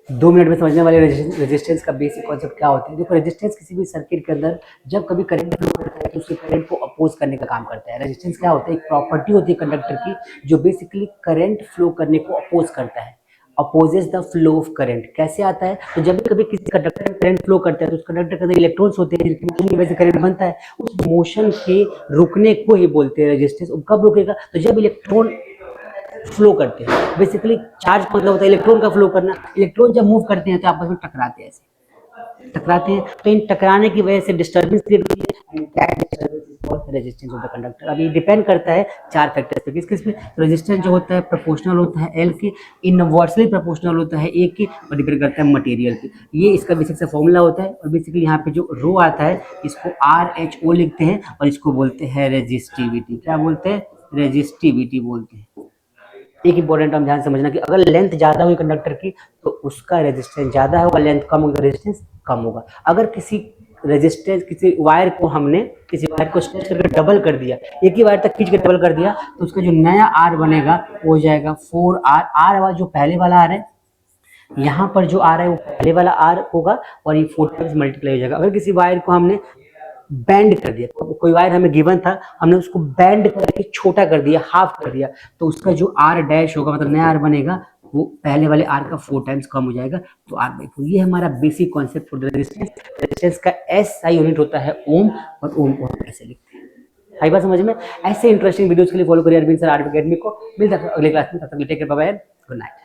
2 minute में समझने वाले रेजिस्टेंस का बेसिक कॉन्सेप्ट क्या होता है। देखो, रेजिस्टेंस किसी भी सर्किट के अंदर जब कभी करंट फ्लो करता है तो उसके करंट को अपोज करने का काम करता है। रेजिस्टेंस क्या होता है, एक प्रॉपर्टी होती है कंडक्टर की जो बेसिकली करंट फ्लो करने को अपोज करता है, opposes the flow of current. कैसे आता है, तो जब भी कभी किसी कंडक्टर में करंट फ्लो करता है तो उस कंडक्टर के अंदर इलेक्ट्रॉन्स होते हैं जिनकी मोशन की वजह से करंट बनता है। उस मोशन के रुकने को ही बोलते हैं रेजिस्टेंस। कब रुकेगा, तो जब इलेक्ट्रॉन फ्लो करते हैं। बेसिकली चार्ज मतलब होता है इलेक्ट्रॉन का फ्लो करना। इलेक्ट्रॉन जब मूव करते हैं तो आपस में टकराते हैं, ऐसे टकराते हैं, तो इन टकराने की वजह से डिस्टर्बेंस क्रिएट होती है and that disturbance is called resistance of the conductor. अब ये डिपेंड करता है चार फैक्टर्स पे। किस किस पे, रेजिस्टेंस जो होता है प्रोपोर्शनल होता है एल के, इनवर्सली प्रोपोर्शनल होता है ए के, और डिपेंड करता है मटेरियल पे। ये इसका बेसिक सा फॉर्मूला होता है। और बेसिकली यहाँ पे जो रो आता है इसको आर एच ओ लिखते हैं और इसको बोलते हैं रेजिस्टिविटी। क्या बोलते हैं, रेजिस्टिविटी बोलते हैं। एक इंपॉर्टेंट टर्म ध्यान समझना कि अगर लेंथ ज्यादा हुई कंडक्टर की तो उसका रेजिस्टेंस ज्यादा होगा, लेंथ कम होगा रेजिस्टेंस कम होगा। अगर किसी रेजिस्टेंस, किसी वायर को हमने किसी वायर को स्ट्रेच करके डबल कर दिया, एक ही वायर तक खींच के डबल कर दिया, तो उसका जो नया आर बनेगा वो हो जाएगा 4R। आर वाला जो पहले वाला आर है, यहाँ पर जो आ रहा है वो पहले वाला आर होगा और ये 4 टाइम्स मल्टीप्लाई हो जाएगा। अगर किसी वायर को हमने बैंड कर दिया, तो कोई वायर हमें गिवन था, हमने उसको बैंड करके छोटा कर दिया, हाफ कर दिया, तो उसका जो आर डैश होगा मतलब नया आर बनेगा वो पहले वाले आर का 4 टाइम्स कम हो जाएगा, तो आर बाई 4। ये हमारा basic concept for the resistance. Resistance का एस आई यूनिट होता है ओम, और ओम को हम ऐसे लिखते हैं। आई बात समझ में। ऐसे इंटरेस्टिंग वीडियोस के लिए फॉलो करिए अरविंद सर आर्ट अकेडमी को। मिलता है अगले क्लास में, तब तक take care, bye bye, good night.